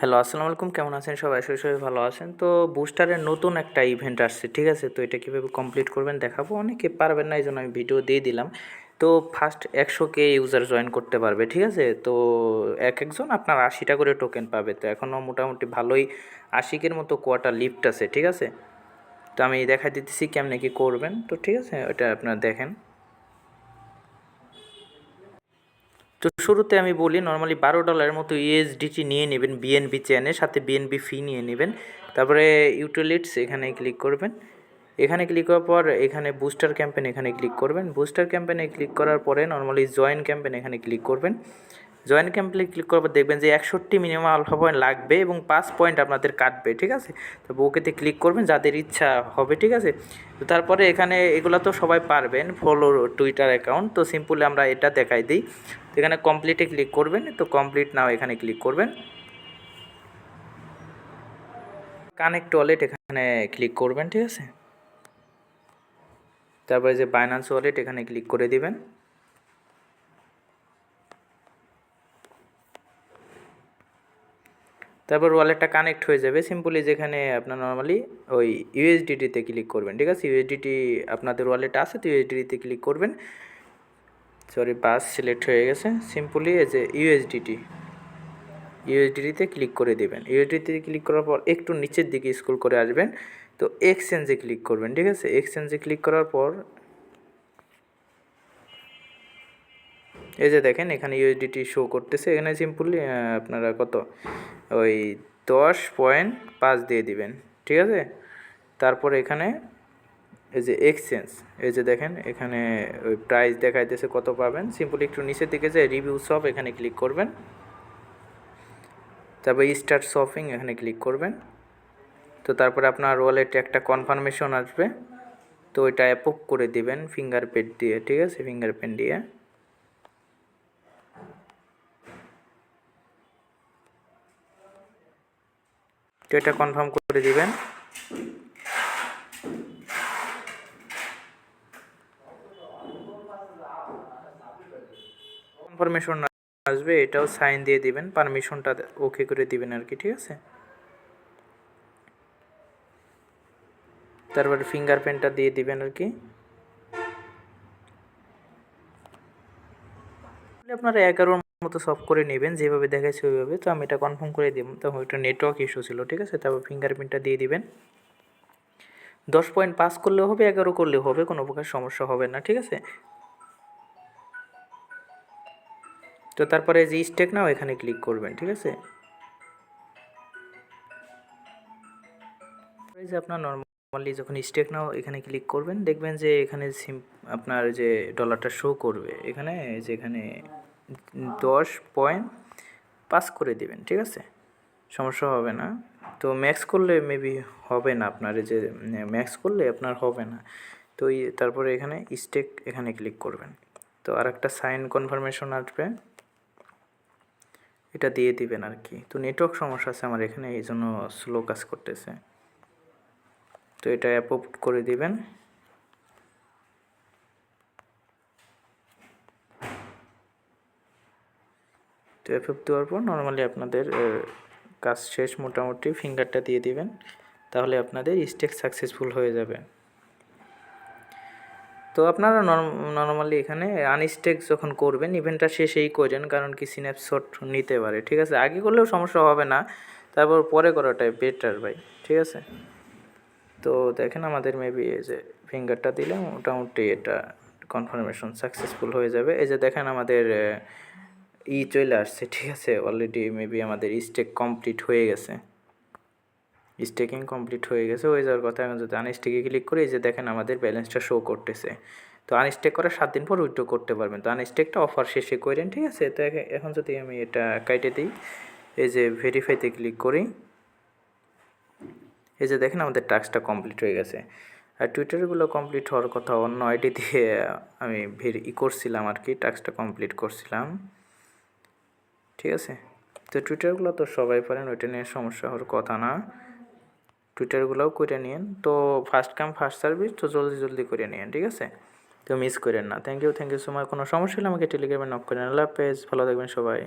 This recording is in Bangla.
হ্যালো, আসসালামু আলাইকুম। কেমন আছেন সবাই? আশা করি সবাই ভালো আছেন। তো বুস্টারের নতুন একটা ইভেন্ট আসছে, ঠিক আছে? তো এটা কীভাবে কমপ্লিট করবেন দেখাবো। অনেকে পারবেন না, এই জন্য আমি ভিডিও দিয়ে দিলাম। তো ফার্স্ট 100K ইউজার জয়েন করতে পারবে, ঠিক আছে? তো এক একজন আপনার 80টা করে টোকেন পাবে। তো এখনও মোটামুটি ভালোই 80-এর মতো কোয়ার্টার লিফট আছে, ঠিক আছে? তো আমি দেখাই দিতেছি কেমনে কী করবেন। তো ঠিক আছে, ওটা আপনারা দেখেন। তো শুরুতে আমি বলি, নর্মালি $12 মতো ইউএসডিটি নিয়ে নেবেন বিএনবি চেনের সাথে, বিএনবি ফি নিয়ে নেবেন। তারপরে ইউটিলিটিস এখানে ক্লিক করবেন। এখানে ক্লিক করার পর এখানে বুস্টার ক্যাম্পেন এখানে ক্লিক করবেন। বুস্টার ক্যাম্পেনে ক্লিক করার পরে নর্মালি জয়েন ক্যাম্পেন এখানে ক্লিক করবেন। জয়েন ক্যাম্পেনে ক্লিক করার পর দেখবেন যে 61 মিনিমাম আলফা পয়েন্ট লাগবে এবং 5 পয়েন্ট আপনাদের কাটবে, ঠিক আছে? তো ওকেতে ক্লিক করবেন যাদের ইচ্ছা হবে, ঠিক আছে? তো তারপরে এখানে এগুলো তো সবাই পারবেন, ফলো টুইটার অ্যাকাউন্ট। তো সিম্পলি আমরা এটা দেখাই দিই। তো এখানে কমপ্লিটে ক্লিক করবেন। তো কমপ্লিট নাও এখানে ক্লিক করবেন। কানেক্ট ওয়ালেট এখানে ক্লিক করবেন, ঠিক আছে? তারপরে যে বাইন্যান্স ওয়ালেট এখানে ক্লিক করে দিবেন। তারপর ওয়ালেটটা কানেক্ট হয়ে যাবে। সিম্পলি যেখানে আপনার নর্মালি ওই ইউএসডিটিতে ক্লিক করবেন, ঠিক আছে? ইউএসডিটি আপনাদের ওয়ালেটে আছে, তো ইউএসডিটিতে ক্লিক করবেন। সরি, বাস সিলেক্ট হয়ে গেছে। সিম্পলি এই যে ইউএসডিটিতে ক্লিক করে দেবেন। ইউএসডিটিতে ক্লিক করার পর একটু নিচের দিকে স্ক্রল করে আসবেন। তো এক্সচেঞ্জে ক্লিক করবেন, ঠিক আছে? এক্সচেঞ্জে ক্লিক করার পর এই যে দেখেন এখানে ইউএসডিটি শো করতেছে। এখানে সিম্পলি আপনারা কত ওই 10.5 দিয়ে দিবেন, ঠিক আছে? তারপর এখানে এই যে এক্সচেঞ্জ, এই যে দেখেন এখানে ওই প্রাইস দেখাইতেছে কত পাবেন। সিম্পলি একটু নিচের দিকে যে রিভিউ শপ এখানে ক্লিক করবেন। তারপর স্টার্ট শপিং এখানে ক্লিক করবেন। তো তারপরে আপনার ওয়ালেটে একটা কনফার্মেশন আসবে, তো ওইটা অ্যাপ্রুভ করে দিবেন ফিঙ্গারপ্রিন্ট দিয়ে, ঠিক আছে? ফিঙ্গারপ্রিন্ট দিয়ে তো এটা কনফার্ম করে দিবেন। কনফার্মেশন আসবে, এটাও সাইন দিয়ে দিবেন, পারমিশনটা ওকে করে দিবেন আর কি, ঠিক আছে? তারপরে ফিঙ্গারপ্রিন্টটা দিয়ে দিবেন আর কি। আপনারা 11 মতো সফট করে নেবেন, যেভাবে দেখাচ্ছে ওইভাবে। তো আমি এটা কনফার্ম করে দিব। তো ওইটা নেটওয়ার্ক ইস্যু ছিল, ঠিক আছে? তারপর ফিঙ্গারপ্রিন্টটা দিয়ে দিবেন। 10.5 করলেও হবে, 11 করলেও হবে, কোনো প্রকার সমস্যা হবে না, ঠিক আছে? তো তারপরে যে স্টেক নাও এখানে ক্লিক করবেন, ঠিক আছে? এই যে আপনার নর্মালি যখন স্টেক নাও এখানে ক্লিক করবেন, দেখবেন যে এখানে আপনার যে ডলারটা শো করবে এখানে, যে এখানে 10.5 করে দিবেন, ঠিক আছে? সমস্যা হবে না। তো ম্যাক্স করলে মেবি হবে না আপনার, এই যে ম্যাক্স করলে আপনার হবে না। তো তারপরে এখানে স্টেক এখানে ক্লিক করবেন। তো আর একটা সাইন কনফার্মেশন আসবে, এটা দিয়ে দিবেন আর কি। তো নেটওয়ার্ক সমস্যা আছে আমার এখানে, এই জন্য স্লো কাজ করতেছে। তো এটা অ্যাপ্রুভ করে দিবেন। তো অ্যাপ্রুভ দেওয়ার পর নর্মালি আপনাদের কাজ শেষ মোটামুটি। ফিঙ্গারটা দিয়ে দিবেন, তাহলে আপনাদের স্টেক সাকসেসফুল হয়ে যাবে। তো আপনারা নর্মালি এখানে আনস্টেক যখন করবেন ইভেন্টটা শেষেই করেন, কারণ কি স্ন্যাপশট নিতে পারে, ঠিক আছে? আগে করলেও সমস্যা হবে না, তারপর পরে করাটাই বেটার ভাই, ঠিক আছে? তো দেখেন আমাদের মেবি এই যে ফিঙ্গারটা দিলে মোটামুটি এটা কনফার্মেশন সাকসেসফুল হয়ে যাবে। এই যে দেখেন আমাদের চলে আসছে, ঠিক আছে? অলরেডি মেবি আমাদের স্টেক কমপ্লিট হয়ে গেছে, স্টেকিং কমপ্লিট হয়ে গেছে। হয়ে যাওয়ার কথা। এখন যদি আনস্টেকে ক্লিক করি, এই যে দেখেন আমাদের ব্যালেন্সটা শো করতেছে। তো আনস্টেক করার 7 দিন পর উইথড্র করতে পারবেন। তো আনস্টেকটা অফার শেষে করেন, ঠিক আছে? তো এখন যদি আমি এটা কাইটে দিই, এই যে ভেরিফাইতে ক্লিক করি, এই যে দেখেন আমাদের টাস্কটা কমপ্লিট হয়ে গেছে। আর টুইটারগুলো কমপ্লিট হওয়ার কথা, অন্য আইডি দিয়ে আমি করছিলাম আর কি, টাস্কটা কমপ্লিট করছিলাম, ঠিক আছে? তো টুইটারগুলো তো সবাই পারেন, ওইটা নিয়ে সমস্যা হওয়ার কথা না। টুইটারগুলোও করে নিন। তো ফার্স্ট কাম ফার্স্ট সার্ভিস, তো জলদি জলদি করে নিন, ঠিক আছে? তো মিস করেন না। Thank you so much. কোনো সমস্যা হলে আমাকে টেলিগ্রামে নক করেন। আল্লাহ হাফেজ, ভালো থাকবেন সবাই।